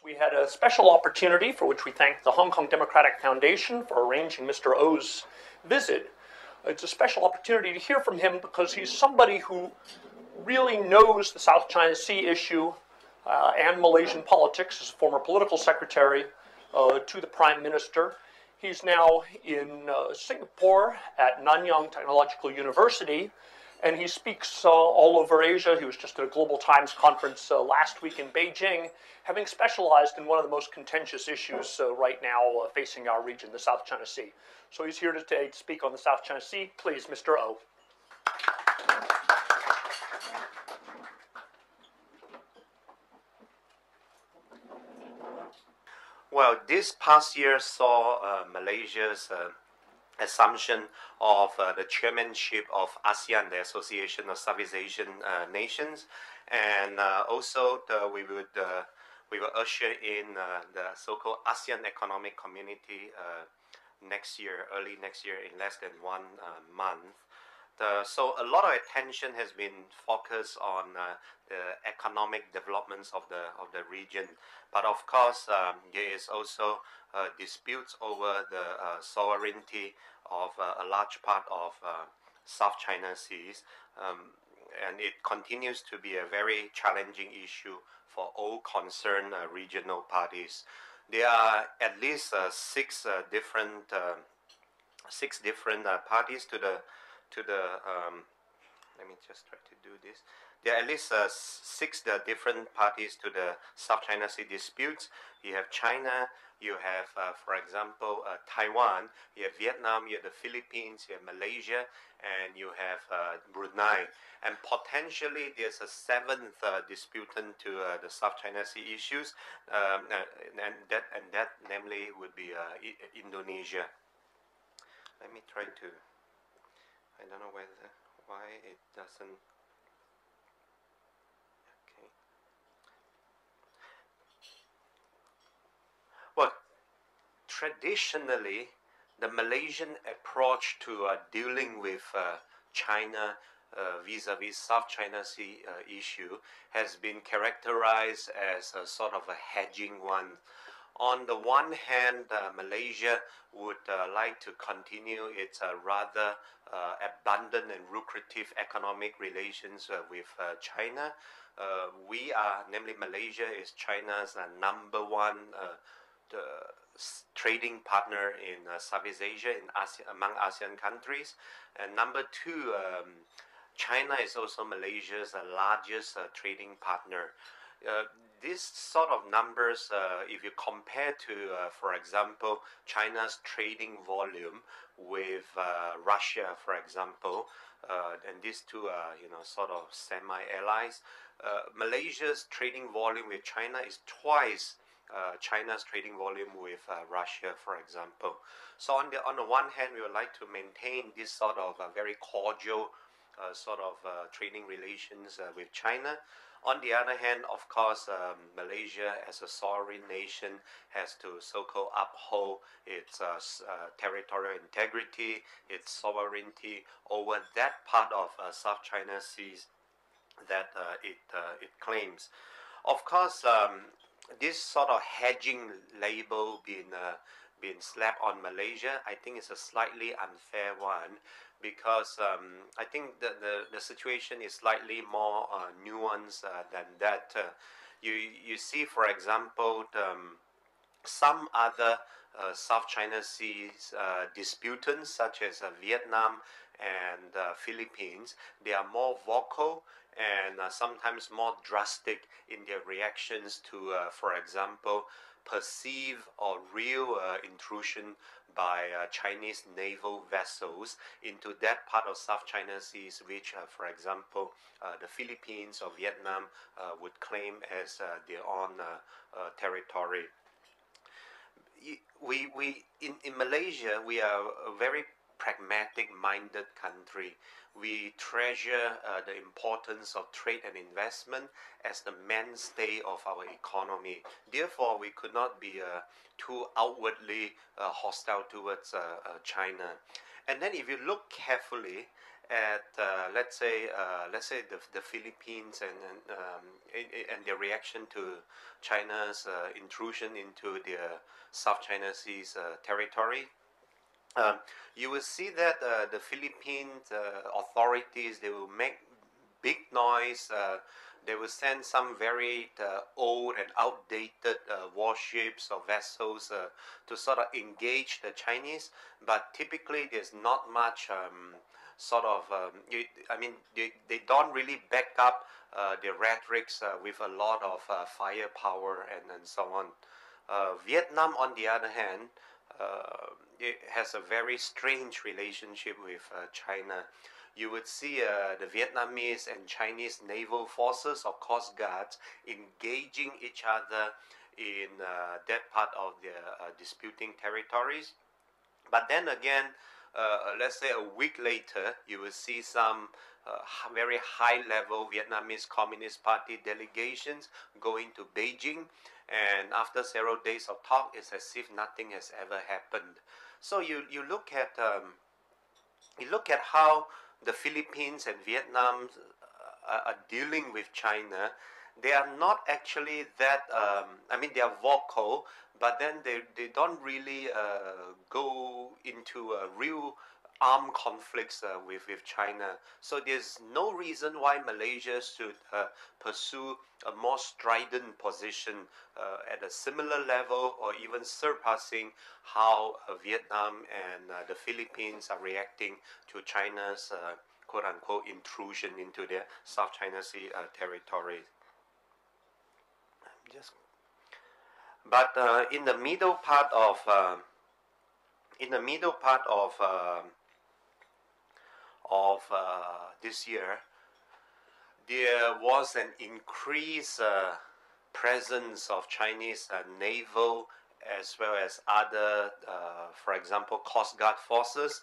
we had a special opportunity for which we thank the Hong Kong Democratic Foundation for arranging Mr. O's visit. It's a special opportunity to hear from him because he's somebody who really knows the South China Sea issue and Malaysian politics as a former political secretary to the Prime Minister. He's now in Singapore at Nanyang Technological University, and he speaks all over Asia. He was just at a Global Times conference last week in Beijing, having specialized in one of the most contentious issues right now facing our region, the South China Sea. So he's here today to speak on the South China Sea. Please, Mr. O. Well, this past year saw Malaysia's assumption of the chairmanship of ASEAN, the Association of Southeast Asian Nations, and also we will usher in the so-called ASEAN Economic Community early next year, in less than 1 month. So a lot of attention has been focused on the economic developments of the region, but of course there is also disputes over the sovereignty of a large part of South China Seas, and it continues to be a very challenging issue for all concerned regional parties. There are at least six different parties to the let me just try to do this. There are at least six different parties to the South China Sea disputes. You have China, you have, for example, Taiwan, you have Vietnam, you have the Philippines, you have Malaysia, and you have Brunei. And potentially there's a seventh disputant to the South China Sea issues, and that namely would be Indonesia. Let me try to. I don't know why it doesn't. Okay. Well, traditionally, the Malaysian approach to dealing with China vis-a-vis South China Sea issue has been characterized as a sort of a hedging one. On the one hand, Malaysia would like to continue its rather abundant and lucrative economic relations with China. We are, namely Malaysia, is China's number one trading partner in Southeast Asia, among ASEAN countries. And number two, China is also Malaysia's largest trading partner. These sort of numbers, if you compare to, for example, China's trading volume with Russia, for example, and these two are, sort of semi-allies, Malaysia's trading volume with China is twice China's trading volume with Russia, for example. So on the one hand, we would like to maintain this sort of very cordial trading relations with China. On the other hand, of course, Malaysia as a sovereign nation has to so-called uphold its territorial integrity, its sovereignty over that part of South China Seas that it claims. Of course, this sort of hedging label being slapped on Malaysia, I think is a slightly unfair one, because I think the situation is slightly more nuanced than that. You see, for example, some other South China Seas disputants, such as Vietnam and Philippines, they are more vocal and sometimes more drastic in their reactions to, for example, perceived or real intrusion by Chinese naval vessels into that part of South China Seas, which, for example, the Philippines or Vietnam would claim as their own territory. In Malaysia, we are a very pragmatic-minded country. We treasure the importance of trade and investment as the mainstay of our economy. Therefore, we could not be too outwardly hostile towards China. And then if you look carefully at let's say the Philippines and their reaction to China's intrusion into the South China Sea's territory. Um, you will see that the Philippine authorities, they will make big noise. They will send some very old and outdated warships or vessels to sort of engage the Chinese. But typically, there's not much I mean, they don't really back up their rhetorics with a lot of firepower and so on. Vietnam, on the other hand, it has a very strange relationship with China. You would see the Vietnamese and Chinese naval forces or coast guards engaging each other in that part of their disputing territories. But then again, let's say a week later, you will see some very high level Vietnamese Communist Party delegations going to Beijing. And after several days of talk, it's as if nothing has ever happened. So you look at how the Philippines and Vietnam are dealing with China. They are not actually that. I mean, they are vocal, but then they don't really go into real armed conflicts with China. So there's no reason why Malaysia should pursue a more strident position at a similar level or even surpassing how Vietnam and the Philippines are reacting to China's quote-unquote intrusion into their South China Sea territory. But in the middle part of this year, there was an increased presence of Chinese naval as well as other, for example, Coast Guard forces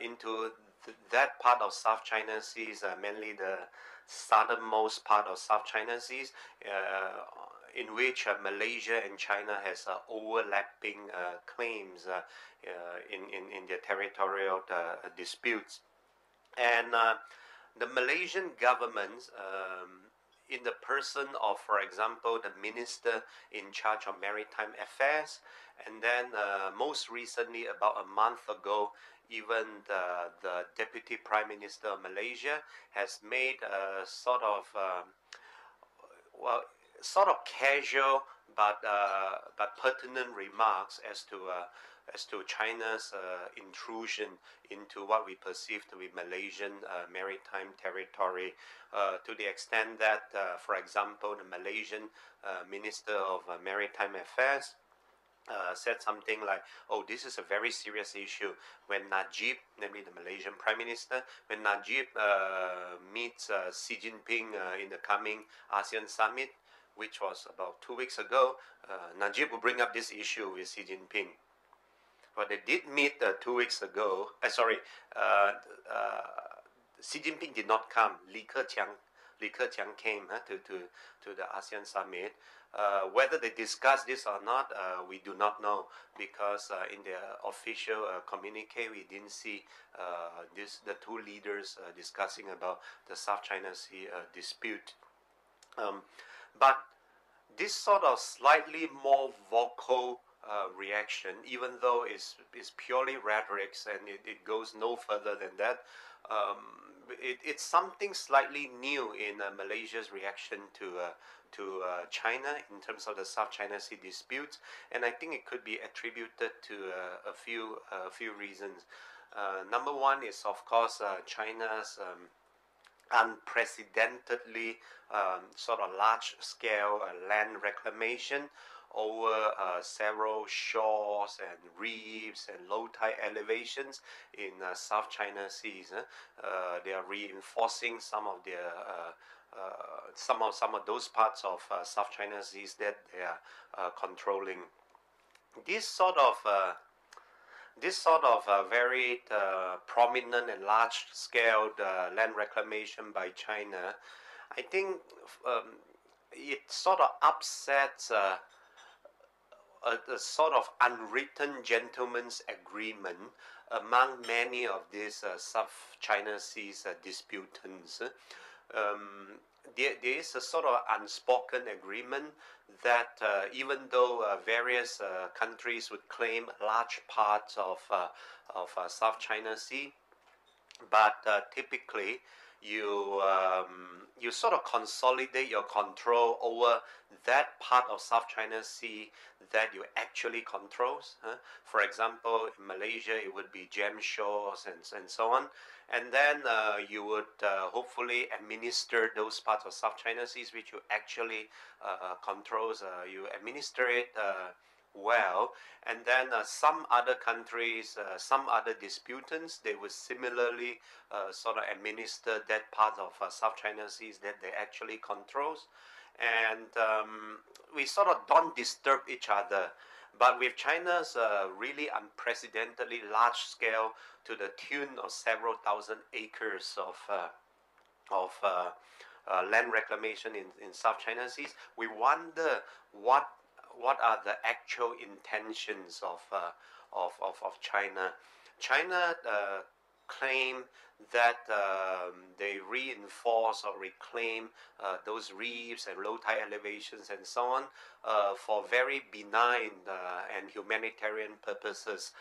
into that part of South China Seas, mainly the southernmost part of South China Seas, in which Malaysia and China has overlapping claims in their territorial disputes. And the Malaysian government, in the person of, for example, the minister in charge of maritime affairs, and then most recently, about a month ago, even the deputy prime minister of Malaysia has made a sort of casual but pertinent remarks as to China's intrusion into what we perceive to be Malaysian maritime territory, to the extent that, for example, the Malaysian Minister of Maritime Affairs said something like, "Oh, this is a very serious issue." When Najib, namely the Malaysian Prime Minister, when Najib meets Xi Jinping in the coming ASEAN summit, which was about 2 weeks ago, Najib will bring up this issue with Xi Jinping. But they did meet 2 weeks ago. Xi Jinping did not come. Li Keqiang came to the ASEAN summit. Whether they discussed this or not, we do not know, because in their official communique, we didn't see the two leaders discussing about the South China Sea dispute. But this sort of slightly more vocal reaction, even though it's purely rhetorics and it goes no further than that, it's something slightly new in Malaysia's reaction to China in terms of the South China Sea disputes, and I think it could be attributed to a few reasons. Number one is, of course, China's unprecedentedly sort of large-scale land reclamation over several shores and reefs and low tide elevations in South China Seas. They are reinforcing some of their some of those parts of South China Seas that they are controlling. This sort of very prominent and large-scale land reclamation by China, I think it sort of upsets a sort of unwritten gentleman's agreement among many of these South China Seas disputants. There is a sort of unspoken agreement that even though various countries would claim large parts of South China Sea, but typically you sort of consolidate your control over that part of South China Sea that you actually controls. For example, in Malaysia, it would be gem shores and so on. And then you would hopefully administer those parts of South China Seas which you actually controls. You administer it well, and then some other countries, some other disputants, they would similarly sort of administer that part of South China Seas that they actually controls, and we sort of don't disturb each other. But with China's really unprecedentedly large scale, to the tune of several thousand acres of land reclamation in South China Seas, we wonder what are the actual intentions of China. China claim that they reinforce or reclaim those reefs and low tide elevations and so on for very benign and humanitarian purposes.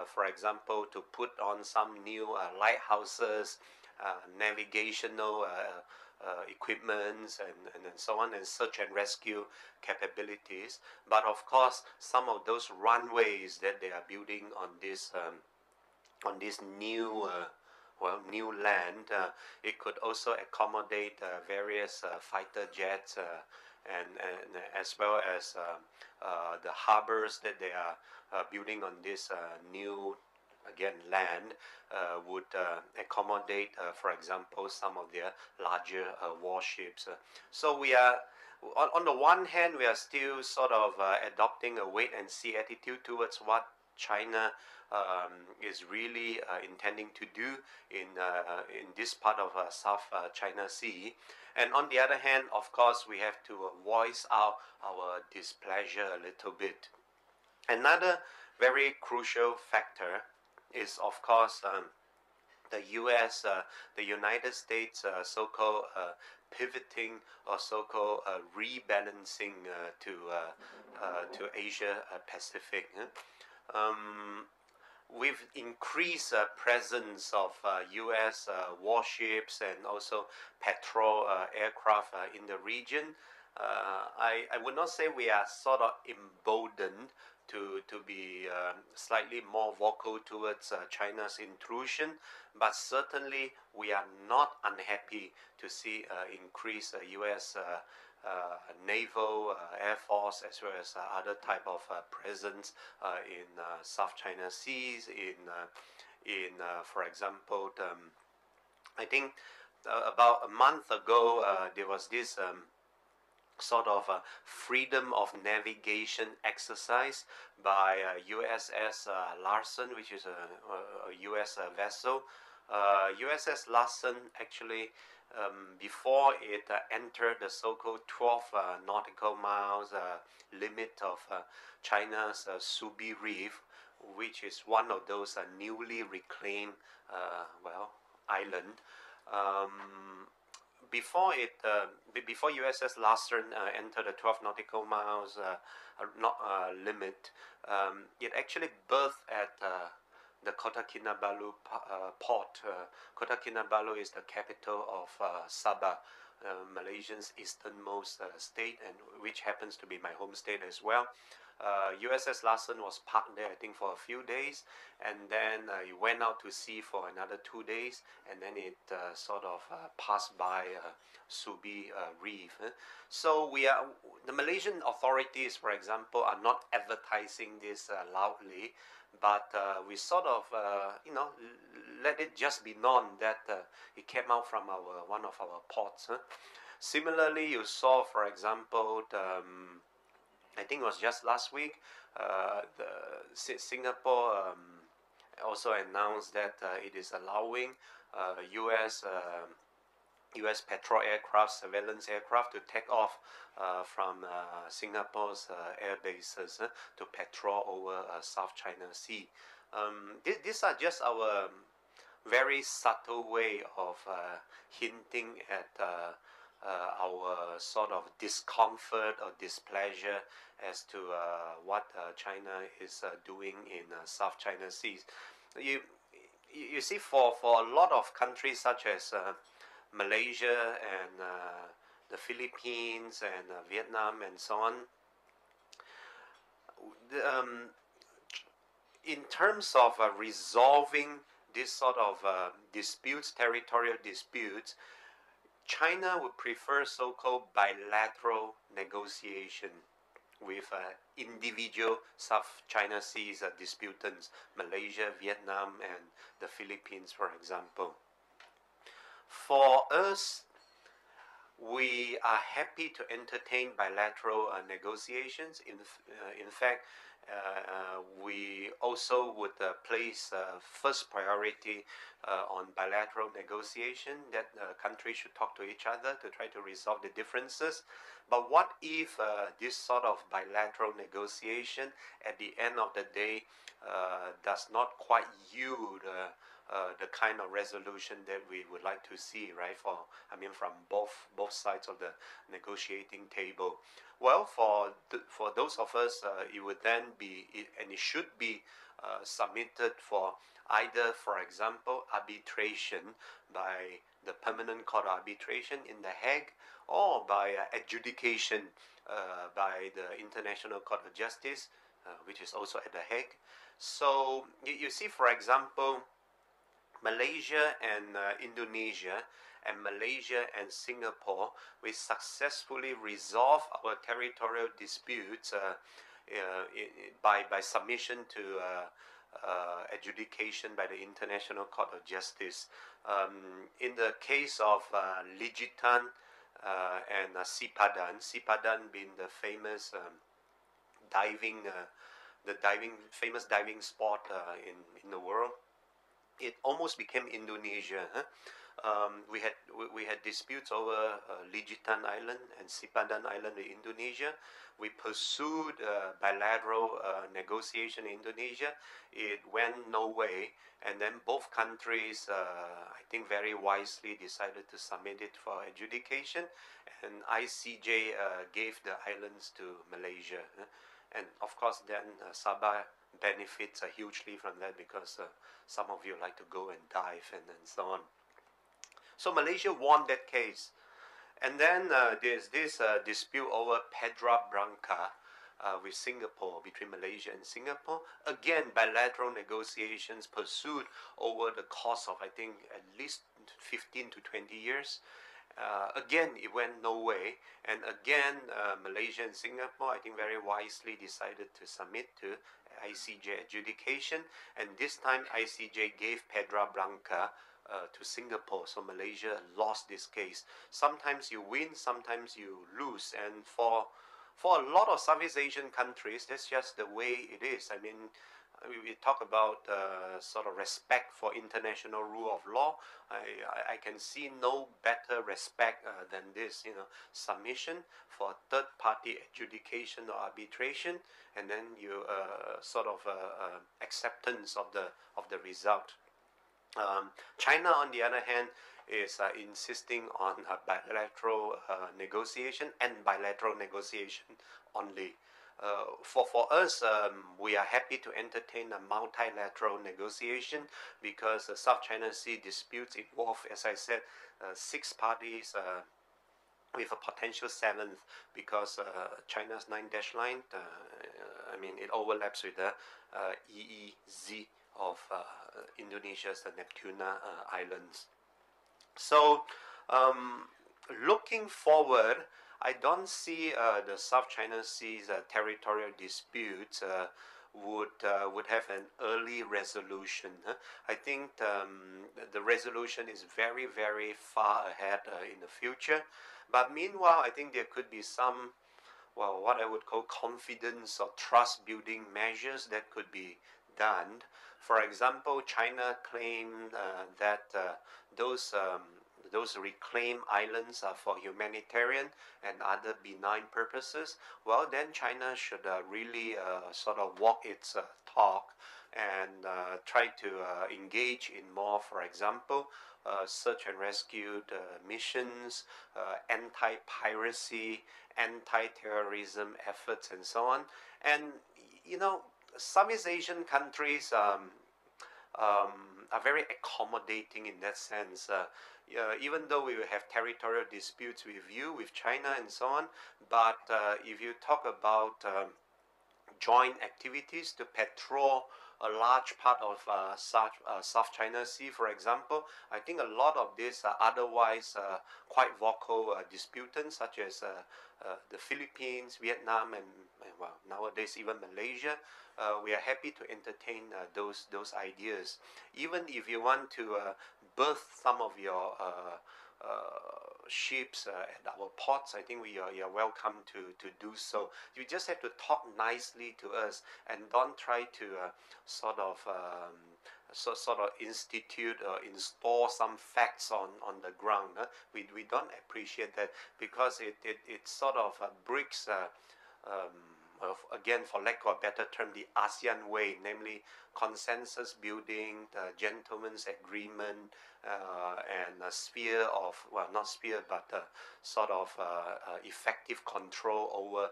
For example, to put on some new lighthouses, navigational equipments and so on, and search and rescue capabilities. But of course, some of those runways that they are building on this new new land, it could also accommodate various fighter jets and as well as the harbors that they are building on this new again land would accommodate, for example, some of their larger warships. So we are, on the one hand, we are still sort of adopting a wait and see attitude towards what China is really intending to do in this part of South China Sea. And on the other hand, of course, we have to voice out our displeasure a little bit. Another very crucial factor is, of course, the U.S., the United States, so-called pivoting or so-called rebalancing to Asia Pacific. With increased presence of U.S. warships and also patrol aircraft in the region, I would not say we are sort of emboldened to be slightly more vocal towards China's intrusion, but certainly we are not unhappy to see increased U.S. naval, air force, as well as other type of presence in South China Seas. For example, I think about a month ago there was this sort of a freedom of navigation exercise by USS Larsen, which is a US vessel. USS Larsen actually, before it entered the so-called 12 nautical miles limit of China's Subi Reef, which is one of those newly reclaimed island. Before USS Larsen entered the 12 nautical miles limit, it actually berthed at the Kota Kinabalu port. Kota Kinabalu is the capital of Sabah, Malaysia's easternmost state, and which happens to be my home state as well. USS Larsen was parked there, I think, for a few days, and then it went out to sea for another 2 days, and then it sort of passed by Subi Reef. So the Malaysian authorities, for example, are not advertising this loudly, but we sort of, let it just be known that it came out from one of our ports. Similarly, you saw, for example, I think it was just last week, Singapore also announced that it is allowing U.S. U.S. patrol aircraft, surveillance aircraft to take off from Singapore's air bases to patrol over South China Sea. These are just our very subtle way of hinting at our sort of discomfort or displeasure as to what China is doing in South China Sea. You see, for a lot of countries such as Malaysia and the Philippines and Vietnam and so on, in terms of resolving this sort of disputes, territorial disputes, China would prefer so-called bilateral negotiation with individual South China Seas disputants, Malaysia, Vietnam, and the Philippines, for example. For us, we are happy to entertain bilateral negotiations. In fact, we also would place first priority on bilateral negotiation, that countries should talk to each other to try to resolve the differences. But what if this sort of bilateral negotiation at the end of the day does not quite yield the kind of resolution that we would like to see, right? From both sides of the negotiating table. Well, for those of us, it would then be, and it should be submitted for either, for example, arbitration by the Permanent Court of Arbitration in The Hague, or by adjudication by the International Court of Justice, which is also at The Hague. So you see, for example, Malaysia and Indonesia, and Malaysia and Singapore, we successfully resolve our territorial disputes by submission to adjudication by the International Court of Justice. In the case of Lijitan and Sipadan being the famous famous diving spot in the world, it almost became Indonesia. We had disputes over Lijitan Island and Sipadan Island in Indonesia. We pursued bilateral negotiation in Indonesia. It went no way, and then both countries, I think very wisely, decided to submit it for adjudication, and ICJ gave the islands to Malaysia. And of course, then Sabah benefits hugely from that, because some of you like to go and dive and so on. So Malaysia won that case. And then there's this dispute over Pedra Branca with Singapore, between Malaysia and Singapore. Again, bilateral negotiations pursued over the course of, I think, at least 15 to 20 years. Again, it went no way. And again, Malaysia and Singapore, I think, very wisely decided to submit to ICJ adjudication. And this time, ICJ gave Pedra Branca to Singapore. So Malaysia lost this case. Sometimes you win, sometimes you lose. And for a lot of Southeast Asian countries, that's just the way it is. I mean, we talk about sort of respect for international rule of law. I can see no better respect than this, submission for third-party adjudication or arbitration, and then you sort of acceptance of the result. China, on the other hand, is insisting on bilateral negotiation, and bilateral negotiation only. For us, we are happy to entertain a multilateral negotiation, because the South China Sea disputes involve, as I said, 6 parties with a potential 7th, because China's 9-dash line, it overlaps with the EEZ of Indonesia's Natuna Islands. So, looking forward, I don't see the South China Sea's territorial disputes would have an early resolution. I think the resolution is very, very far ahead in the future. But meanwhile, I think there could be some, what I would call confidence or trust-building measures that could be done. For example, China claimed that those those reclaimed islands for humanitarian and other benign purposes, well, then China should really sort of walk its talk and try to engage in more, for example, search and rescue missions, anti-piracy, anti-terrorism efforts, and so on. And you know, Southeast Asian countries are very accommodating in that sense. Even though we will have territorial disputes with you, with China, and so on, but if you talk about joint activities to patrol a large part of South China Sea, for example, I think a lot of these are otherwise quite vocal disputants, such as the Philippines, Vietnam, and well, nowadays even Malaysia. We are happy to entertain those ideas. Even if you want to berth some of your ships at our ports, I think you're welcome to do so. You just have to talk nicely to us and don't try to sort of institute or install some facts on the ground. We don't appreciate that, because it sort of breaks again, for lack of a better term, the ASEAN way, namely consensus building, gentleman's agreement, and a sphere of, well, not sphere, but sort of effective control over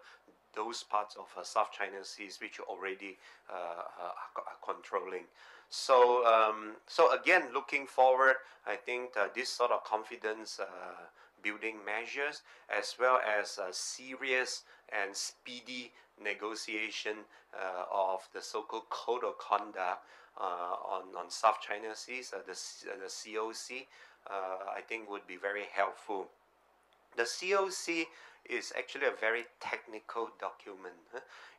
those parts of South China Seas which you already are controlling. So, so again, looking forward, I think this sort of confidence building measures, as well as serious and speedy negotiation of the so-called Code of Conduct on South China Seas, the COC, I think would be very helpful. The COC is actually a very technical document.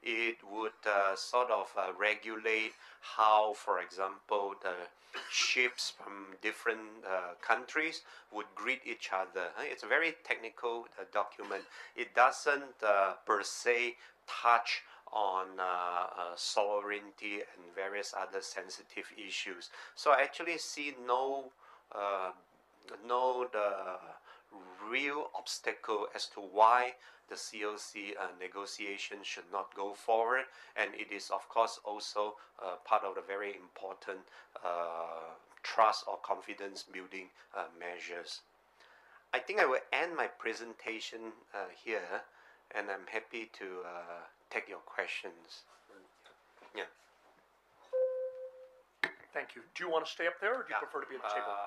It would sort of regulate how, for example, the ships from different countries would greet each other. It's a very technical document. It doesn't per se touch on sovereignty and various other sensitive issues. So I actually see no real obstacle as to why the COC negotiation should not go forward, and it is of course also part of the very important trust or confidence building measures. I think I will end my presentation here, and I'm happy to take your questions. Yeah. Thank you. Do you want to stay up there, or do you prefer to be at the table?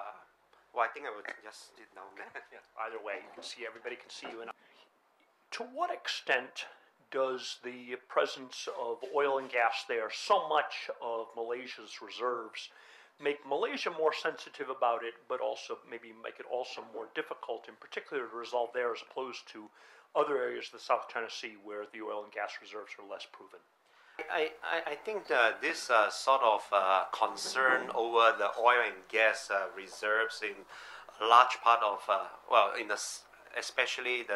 Well, I think I would just sit down there. Yeah. Either way, you can see, everybody can see you. And to what extent does the presence of oil and gas there, so much of Malaysia's reserves, make Malaysia more sensitive about it, but also maybe make it also more difficult, in particular, to resolve there, as opposed to other areas of the South China Sea where the oil and gas reserves are less proven? I think this sort of concern over the oil and gas reserves in a large part of, well, especially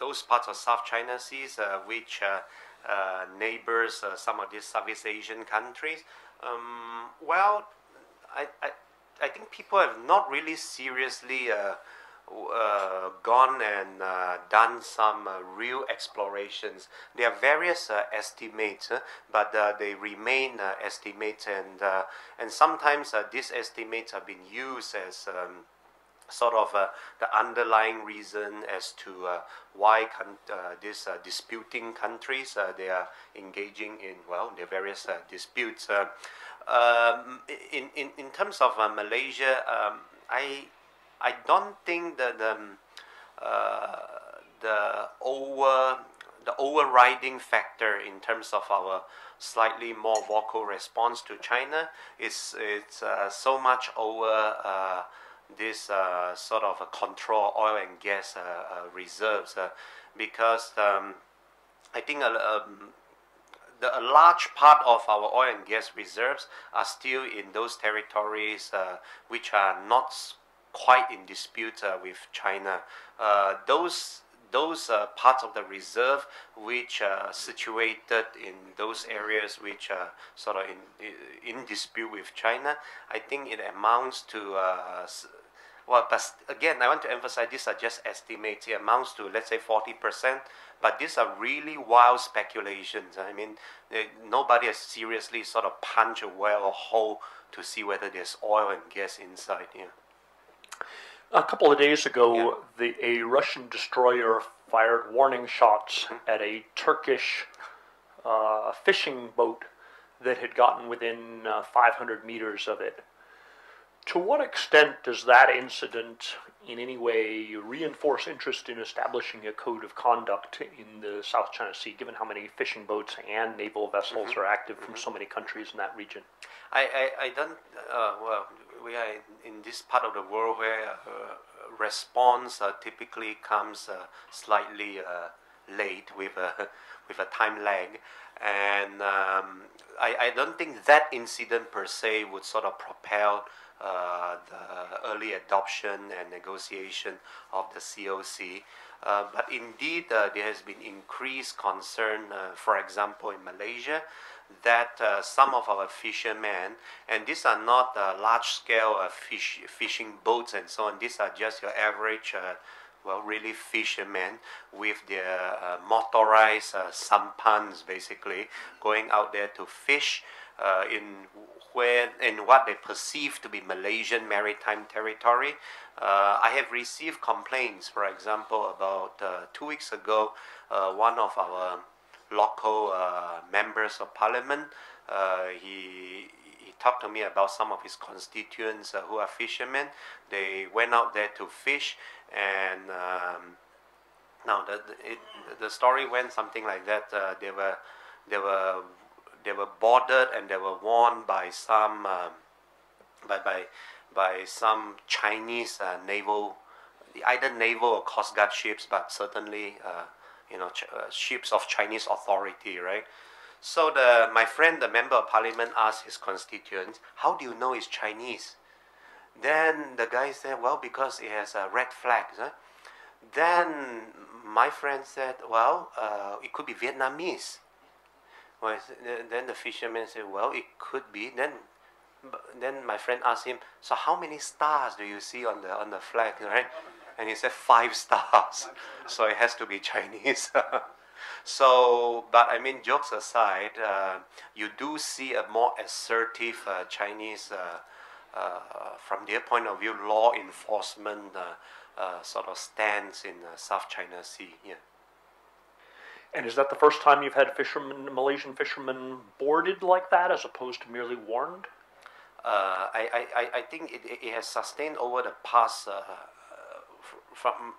those parts of South China Seas which neighbors some of these Southeast Asian countries. Well, I think people have not really seriously gone and done some real explorations. There are various estimates, but they remain estimates, and sometimes these estimates have been used as sort of the underlying reason as to why these disputing countries they are engaging in, well, their various disputes. In terms of Malaysia, I don't think that the overriding factor in terms of our slightly more vocal response to China is so much over this sort of control oil and gas reserves, because I think a large part of our oil and gas reserves are still in those territories which are not quite in dispute with China. Those parts of the reserve which are situated in those areas which are sort of in dispute with China, I think it amounts to Well, but again, I want to emphasize these are just estimates. It amounts to, let's say, 40%, but these are really wild speculations. I mean, nobody has seriously sort of punched a well or hole to see whether there's oil and gas inside here. A couple of days ago, a Russian destroyer fired warning shots at a Turkish fishing boat that had gotten within 500 meters of it. To what extent does that incident in any way reinforce interest in establishing a code of conduct in the South China Sea, given how many fishing boats and naval vessels are active from so many countries in that region? I don't, well, we are in this part of the world where response typically comes slightly late with a time lag. And I don't think that incident per se would sort of propel the early adoption and negotiation of the COC. But indeed, there has been increased concern, for example, in Malaysia, that some of our fishermen, and these are not large-scale fishing boats and so on, these are just your average well, really fishermen with their motorized sampans, basically, going out there to fish in what they perceive to be Malaysian maritime territory. I have received complaints, for example, about 2 weeks ago, one of our local members of parliament, he talked to me about some of his constituents who are fishermen. They went out there to fish, and now the story went something like that. They were boarded and they were warned by some by some Chinese naval, either naval or Coast Guard ships, but certainly ships of Chinese authority, right? So my friend, the member of parliament, asked his constituents, "How do you know it's Chinese?" Then the guy said, "Well, because it has red flags." Huh? Then my friend said, "Well, it could be Vietnamese." Well, then the fisherman said, "Well, it could be." Then my friend asked him, "So how many stars do you see on the flag, right?" And he said 5 stars. So it has to be Chinese. So, but I mean, jokes aside, you do see a more assertive Chinese, from their point of view, law enforcement sort of stance in South China Sea. Yeah. And is that the first time you've had Malaysian fishermen boarded like that, as opposed to merely warned? I think it has sustained over the past from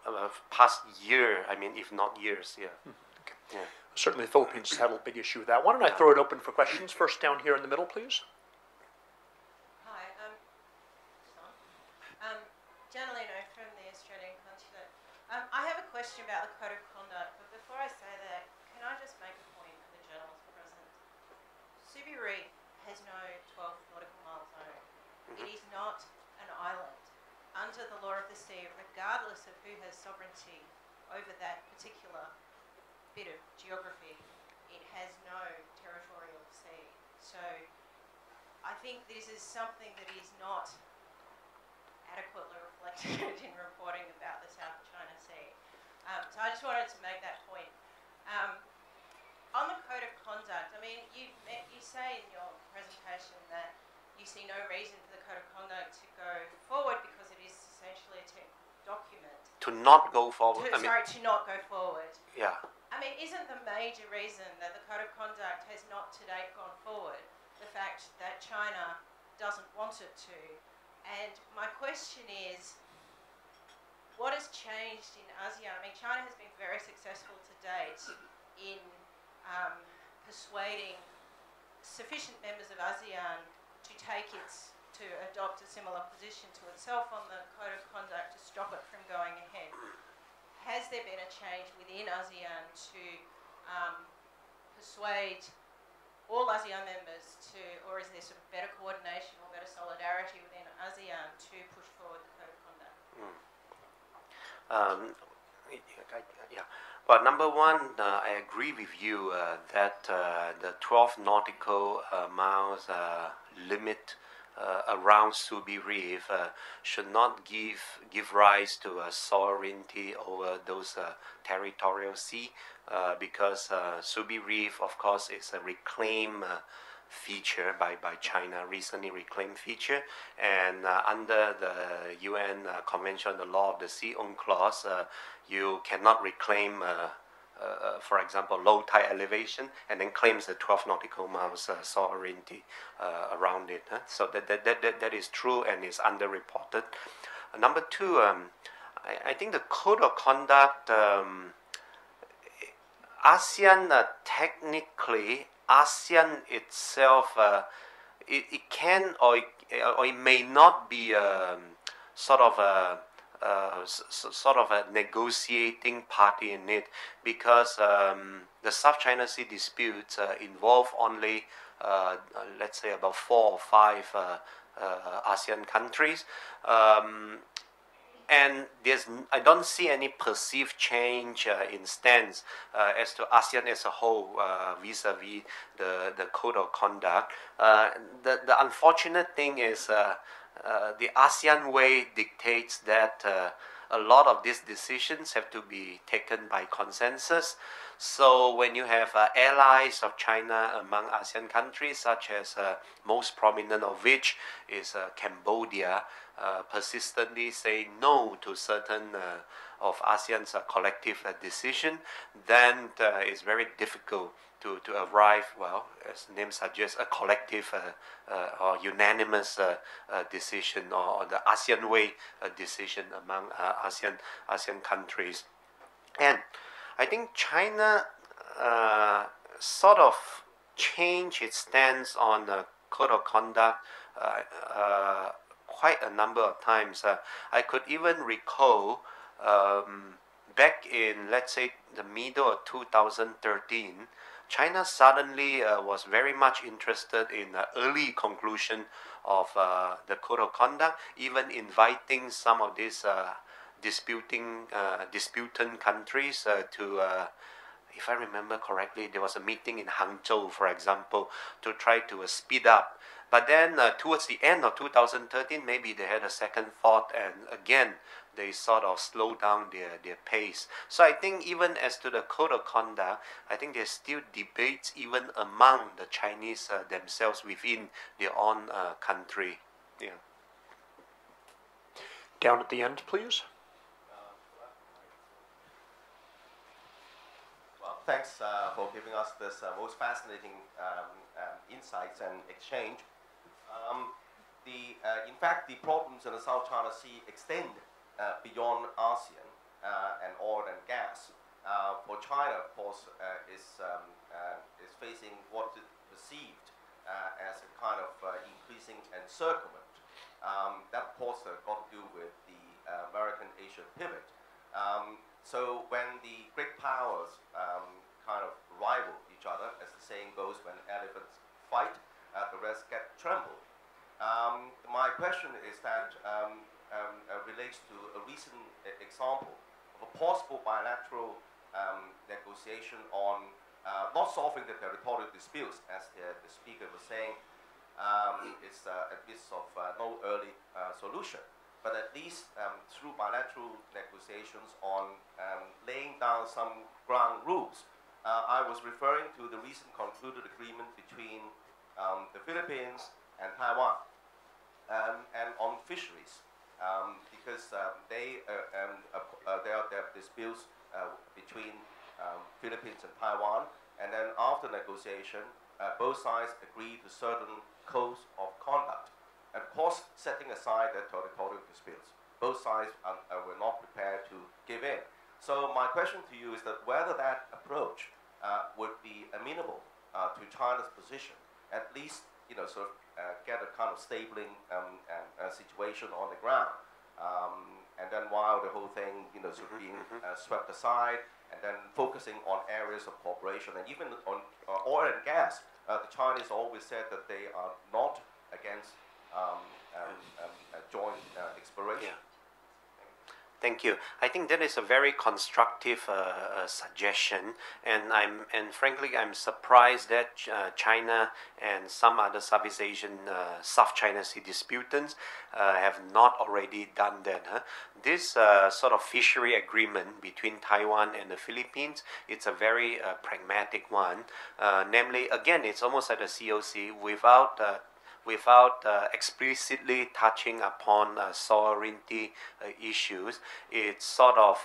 past year. I mean, if not years. Yeah. Okay. Yeah. Certainly, the Philippines has had a big issue with that. Why don't I throw it open for questions? First, down here in the middle, please. Hi, Janelino from the Australian Consulate. I have a question about the Code of Conduct, but before I say that, can I just make a point for the journalists present? Subi Reef has no 12 nautical mile zone. It is not an island. Under the law of the sea, regardless of who has sovereignty over that particular bit of geography, it has no territorial sea. So I think this is something that is not adequately reflected in reporting about the South China Sea. So I just wanted to make that point. On the Code of Conduct, I mean, you say in your presentation that you see no reason for the Code of Conduct to go forward because it is essentially a technical document. To not go forward? To not go forward. Yeah. I mean, isn't the major reason that the Code of Conduct has not to date gone forward the fact that China doesn't want it to? And my question is, what has changed in ASEAN? I mean, China has been very successful to date in persuading sufficient members of ASEAN to adopt a similar position to itself on the Code of Conduct to stop it from going ahead. Has there been a change within ASEAN to persuade all ASEAN members to, or is there sort of better coordination or better solidarity within ASEAN to push forward the Code of Conduct? Yeah. Well, number one, I agree with you that the 12 nautical miles limit around Subi Reef should not give rise to sovereignty over those territorial sea, because Subi Reef, of course, is a reclaimed feature by China, recently reclaimed feature, and under the UN Convention on the Law of the Sea UNCLOS, you cannot reclaim for example, low tide elevation, and then claims the 12 nautical miles sovereignty around it. So that is true and is underreported. Number two, I think the code of conduct, ASEAN technically, ASEAN itself, it can or it may not be sort of a negotiating party in it, because the South China Sea disputes involve only let's say about 4 or 5 ASEAN countries, and I don't see any perceived change in stance as to ASEAN as a whole vis-a-vis the code of conduct. The unfortunate thing is the ASEAN way dictates that a lot of these decisions have to be taken by consensus. So when you have allies of China among ASEAN countries, such as most prominent of which is Cambodia, persistently saying no to certain of ASEAN's collective decision, then it's very difficult to arrive, well, as the name suggests, a collective or unanimous decision, or the ASEAN way decision among ASEAN countries. And I think China sort of changed its stance on the code of conduct quite a number of times. I could even recall back in, let's say, the middle of 2013, China suddenly was very much interested in the early conclusion of the code of conduct, even inviting some of these disputant countries to, if I remember correctly, there was a meeting in Hangzhou, for example, to try to speed up. But then towards the end of 2013, maybe they had a second thought, and again, they sort of slow down their pace. So I think even as to the code of conduct, I think there's still debates even among the Chinese themselves within their own country. Yeah. Down at the end, please. Well, thanks for giving us this most fascinating insights and exchange. In fact, the problems in the South China Sea extend beyond ASEAN and oil and gas. For China, of course, is facing what is perceived as a kind of increasing encirclement. That, of course, got to do with the American-Asia pivot. So when the great powers kind of rival each other, as the saying goes, when elephants fight, the rest get trembled. My question is that relates to a recent example of a possible bilateral negotiation on not solving the territorial disputes, as the speaker was saying. It's a bit of no early solution, but at least through bilateral negotiations on laying down some ground rules. I was referring to the recent concluded agreement between the Philippines and Taiwan, and on fisheries, because there are disputes between Philippines and Taiwan, and then after negotiation, both sides agreed to certain codes of conduct, and of course, setting aside the territorial disputes. Both sides were not prepared to give in. So my question to you is that whether that approach would be amenable to China's position, at least sort of get a kind of stabling situation on the ground, and then while the whole thing sort of being swept aside, and then focusing on areas of cooperation, and even on oil and gas. The Chinese always said that they are not against joint exploration. Yeah. Thank you. I think that is a very constructive suggestion, and frankly, I'm surprised that China and some other Southeast Asian South China Sea disputants have not already done that. Huh? This sort of fishery agreement between Taiwan and the Philippines, it's a very pragmatic one. Namely, again, it's almost like a COC without explicitly touching upon sovereignty issues. It sort of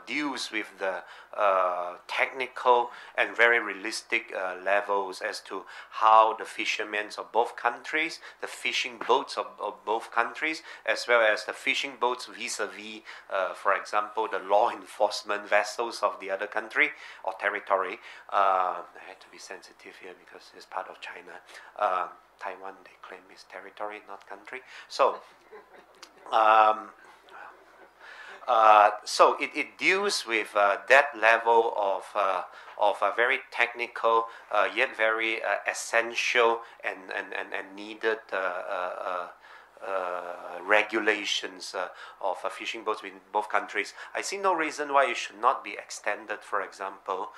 deals with the technical and very realistic levels as to how the fishermen of both countries, the fishing boats of both countries, as well as the fishing boats vis-a-vis, for example, the law enforcement vessels of the other country or territory. I had to be sensitive here because it's part of China. Taiwan, they claim, is territory, not country. So, so it deals with that level of a very technical yet very essential and needed regulations of fishing boats in both countries. I see no reason why it should not be extended, for example,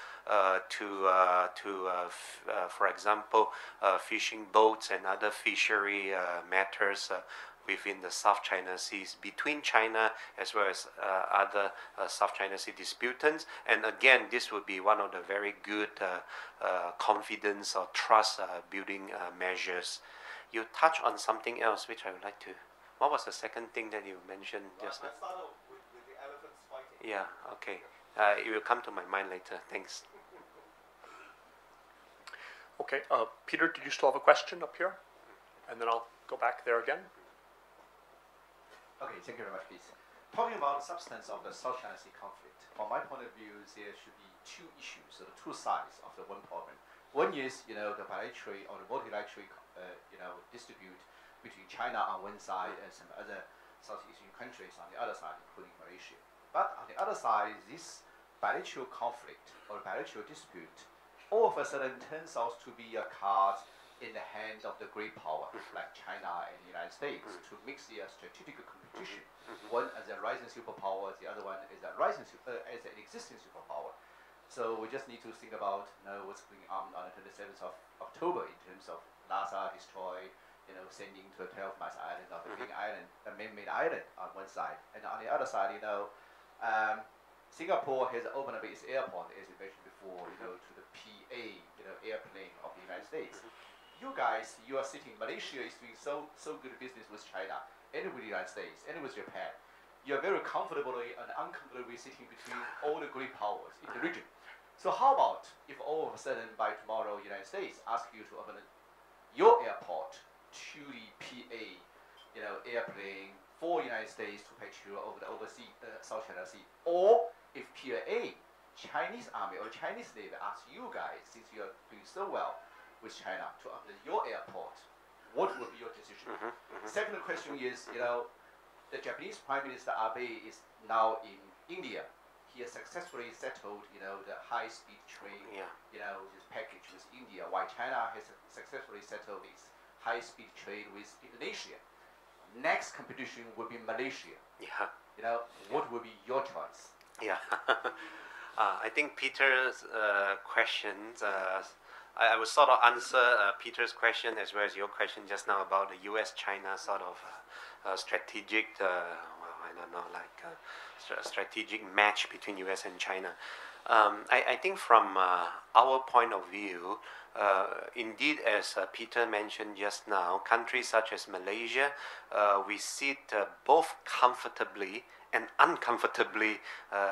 for example, fishing boats and other fishery matters within the South China Seas between China as well as other South China Sea disputants. And again, this would be one of the very good confidence or trust building measures. You touch on something else which I would like to. What was the second thing that you mentioned just now? I started with the elephants fighting. Yeah, okay. It will come to my mind later. Thanks. Okay, Peter, did you still have a question up here? And then I'll go back there again. Okay, thank you very much, please. Talking about the substance of the South China Sea conflict, from my point of view, there should be two issues, or two sides of the one problem. One is, the bilateral or the multilateral, dispute between China on one side and some other Southeast Asian countries on the other side, including Malaysia. But on the other side, this bilateral conflict or bilateral dispute all of a sudden turns out to be a card in the hand of the great power, like China and the United States, to mix the strategic competition. One as a rising superpower, the other one is as an existing superpower. So we just need to think about what's going on the 27th of October in terms of NASA destroy, sending to a 12-mile island of a big island, a man-made island on one side, and on the other side, Singapore has opened up its airport, as you mentioned before, to the PA, airplane of the United States. You guys, you are sitting. Malaysia is doing so good business with China and with the United States and with Japan. You are very comfortably and uncomfortably sitting between all the great powers in the region. So how about if all of a sudden by tomorrow, the United States ask you to open your airport to the PA, airplane for the United States to patrol over the overseas South China Sea, or if PA, Chinese Army or Chinese Navy asks you guys, since you are doing so well with China, to open your airport, what would be your decision? Second question is, the Japanese Prime Minister Abe is now in India. He has successfully settled, the high-speed train, this package with India, while China has successfully settled its high-speed trade with Indonesia. Next competition will be Malaysia. Yeah. What will be your choice? Yeah. I think Peter's questions, I will sort of answer Peter's question as well as your question just now about the US-China sort of strategic, strategic match between US and China. I think from our point of view, indeed, as Peter mentioned just now, countries such as Malaysia, we sit both comfortably and uncomfortably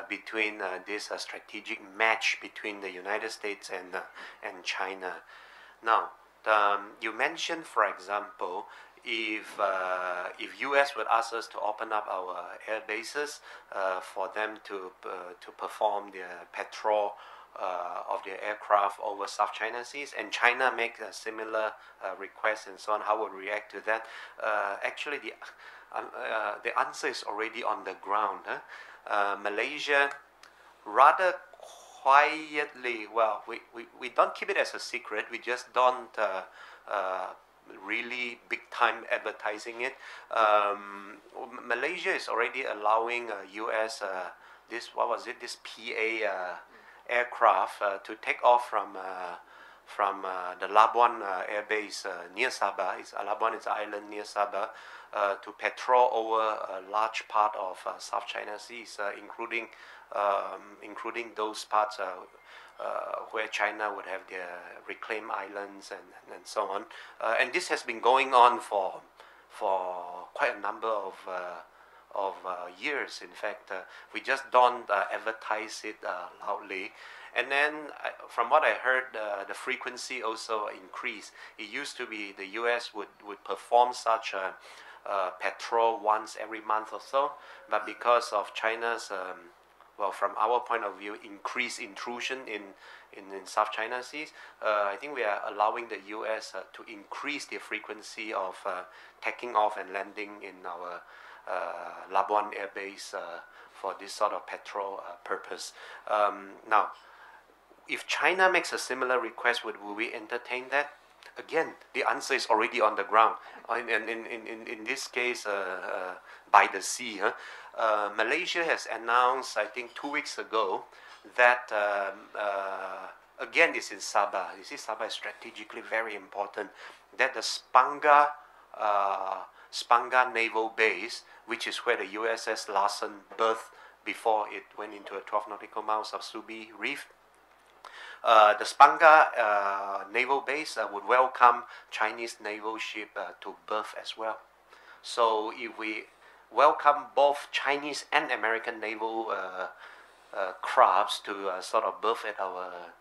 between this strategic match between the United States and China. Now, you mentioned, for example, if US would ask us to open up our air bases for them to perform their patrol of their aircraft over South China Seas, and China make a similar request and so on, how would we react to that? Actually, the answer is already on the ground. Malaysia, rather quietly, well, we don't keep it as a secret, we just don't really big time advertising it. Malaysia is already allowing U.S. This this PA aircraft to take off from the Labuan air base near Sabah. Labuan is an island near Sabah, to patrol over a large part of South China Seas, including those parts where China would have their reclaimed islands and so on. And this has been going on for quite a number of years. In fact, we just don't advertise it loudly. And then, from what I heard, the frequency also increased. It used to be the U.S. would perform such a patrol once every month or so, but because of China's, well, from our point of view, increased intrusion in South China Seas, I think we are allowing the U.S. To increase the frequency of taking off and landing in our Labuan Air Base for this sort of patrol purpose. Now, if China makes a similar request, would we entertain that? Again, the answer is already on the ground. In this case, by the sea. Malaysia has announced, I think 2 weeks ago, that again, it's in Sabah. You see, Sabah is strategically very important. That the Spangga Naval Base, which is where the USS Larsen berthed before it went into a 12 nautical miles of Subi Reef. The Spangga Naval Base would welcome Chinese naval ship to berth as well. So if we welcome both Chinese and American naval crafts to sort of berth at our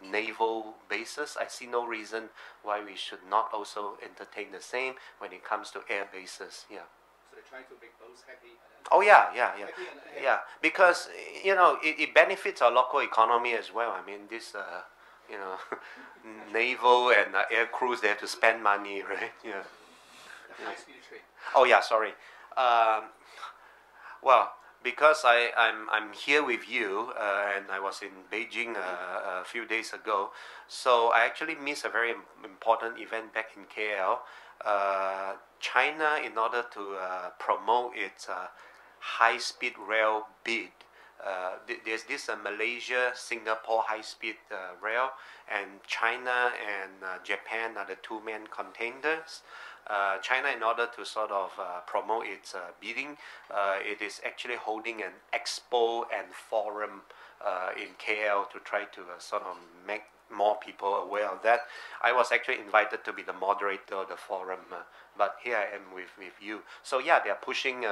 naval bases, I see no reason why we should not also entertain the same when it comes to air bases. Yeah. So they're trying to make both happy. Oh yeah. Because it benefits our local economy as well. I mean, this naval and air crews, they have to spend money, right? Yeah. The high-speed train. Oh yeah, sorry. Well, because I'm here with you, and I was in Beijing a few days ago, so I actually missed a very important event back in KL. China, in order to promote its high-speed rail bid, there's this Malaysia-Singapore high-speed rail, and China and Japan are the two main contenders. China, in order to sort of promote its bidding, it is actually holding an expo and forum in KL to try to sort of make more people aware of that. I was actually invited to be the moderator of the forum, but here I am with you. So yeah, they are pushing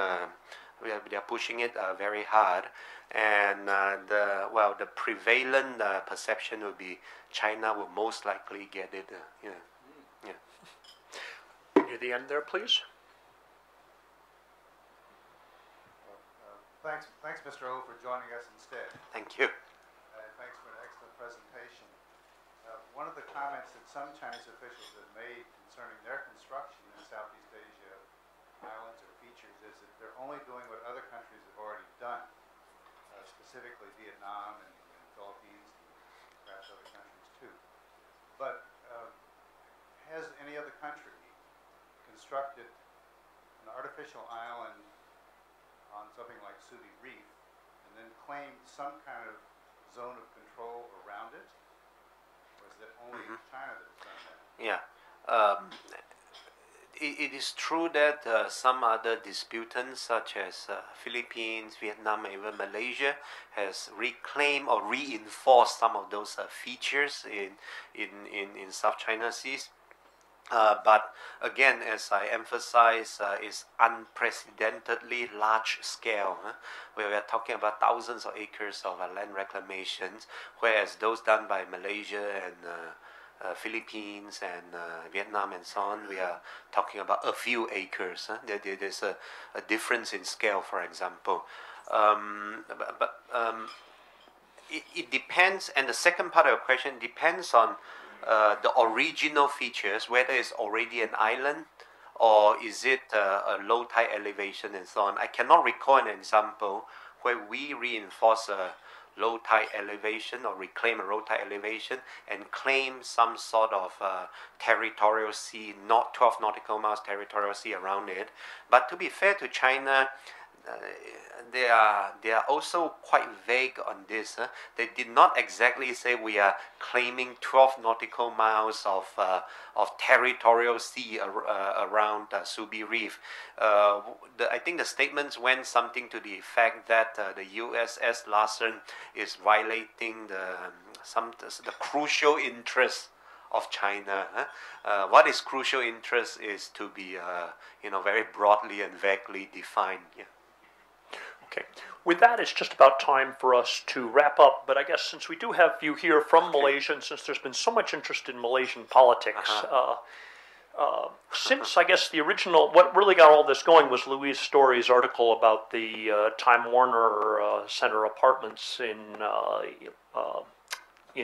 it very hard, and the prevalent perception will be China will most likely get it. Near the end there, please. Thanks, Mr. O, for joining us instead. Thank you. Thanks for an excellent presentation. One of the comments that some Chinese officials have made concerning their construction in Southeast Asia islands or features is that they're only doing what other countries have already done, specifically Vietnam and Philippines, and perhaps other countries too. But has any other country constructed an artificial island on something like Subi Reef and then claimed some kind of zone of control around it? Or is it only China that's done that? Yeah. It is true that some other disputants, such as Philippines, Vietnam, and even Malaysia, has reclaimed or reinforced some of those features in South China Seas. But again, as I emphasize, it's unprecedentedly large scale. Where we are talking about thousands of acres of land reclamations, whereas those done by Malaysia and Philippines and Vietnam and so on, we are talking about a few acres. There's a difference in scale, for example. It depends, and the second part of your question depends on the original features, whether it's already an island or is it a low tide elevation and so on. I cannot recall an example where we reinforce a low tide elevation or reclaim a low tide elevation and claim some sort of territorial sea, not 12 nautical miles territorial sea around it. But to be fair to China, they are also quite vague on this. They did not exactly say we are claiming 12 nautical miles of territorial sea around Subi Reef. I think the statements went something to the effect that the USS Larsen is violating the crucial interests of China. What is crucial interest is to be very broadly and vaguely defined. Yeah. Okay. With that, it's just about time for us to wrap up. But I guess since we do have you here from Malaysia, and since there's been so much interest in Malaysian politics, since I guess the original, what really got all this going was Louise Story's article about the Time Warner Center apartments in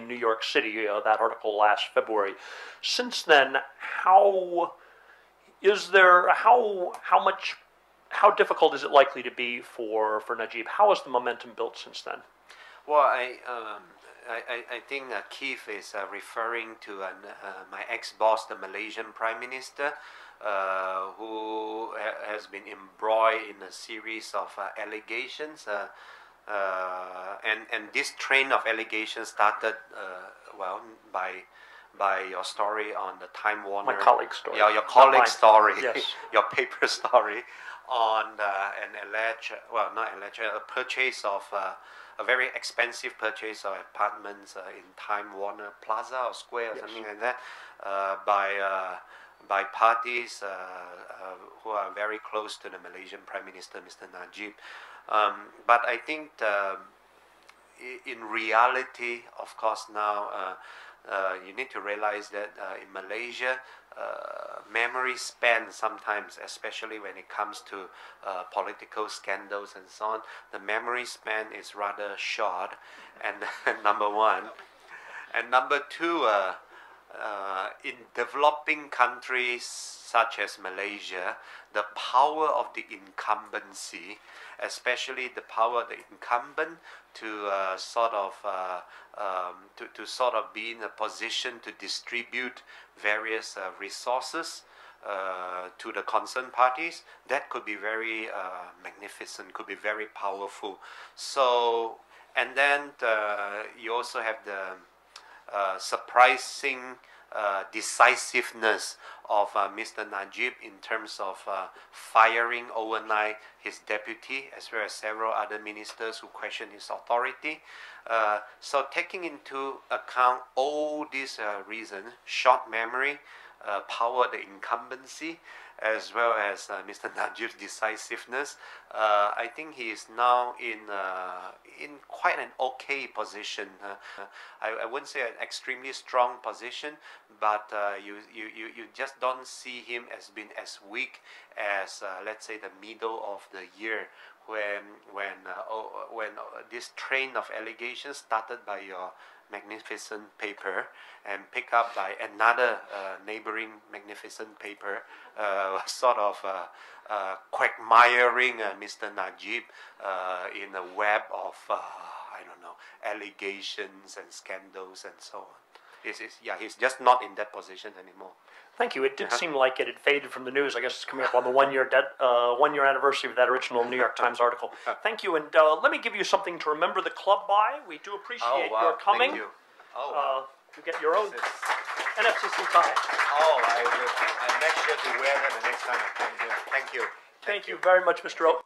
New York City, that article last February. Since then, how difficult is it likely to be for Najib? How has the momentum built since then? Well, I think Keith is referring to my ex-boss, the Malaysian Prime Minister, who has been embroiled in a series of allegations. And this train of allegations started, by your story on the Time Warner. My colleague's story. Yeah, your colleague's story. Yes. Your paper story on a purchase of a very expensive purchase of apartments in Time Warner Plaza or Square or something like that by parties who are very close to the Malaysian Prime Minister, Mr. Najib. But I think in reality, of course, now you need to realize that in Malaysia, memory span sometimes, especially when it comes to political scandals and so on, the memory span is rather short, and number one. And number two, in developing countries such as Malaysia, the power of the incumbency, especially the power of the incumbent to sort of be in a position to distribute various resources to the concerned parties, that could be very magnificent, could be very powerful. So, and then you also have the surprising decisiveness of Mr. Najib in terms of firing overnight his deputy as well as several other ministers who questioned his authority. So taking into account all these reasons, short memory, power, the incumbency, as well as Mr. Najib's decisiveness, I think he is now in quite an okay position. I wouldn't say an extremely strong position, but you just don't see him as being as weak as let's say the middle of the year, when this train of allegations started by your magnificent paper and picked up by another neighboring magnificent paper, sort of quagmiring Mr. Najib in a web of allegations and scandals and so on. He's just not in that position anymore. Thank you. It did seem like it had faded from the news. I guess it's coming up on the one-year anniversary of that original New York Times article. Thank you, and let me give you something to remember the club by. We do appreciate your coming. Thank you. Oh, wow. You get your own NFCC tie. Oh, I make sure to wear that the next time I come here. Thank you. Thank you very much, Mr. O.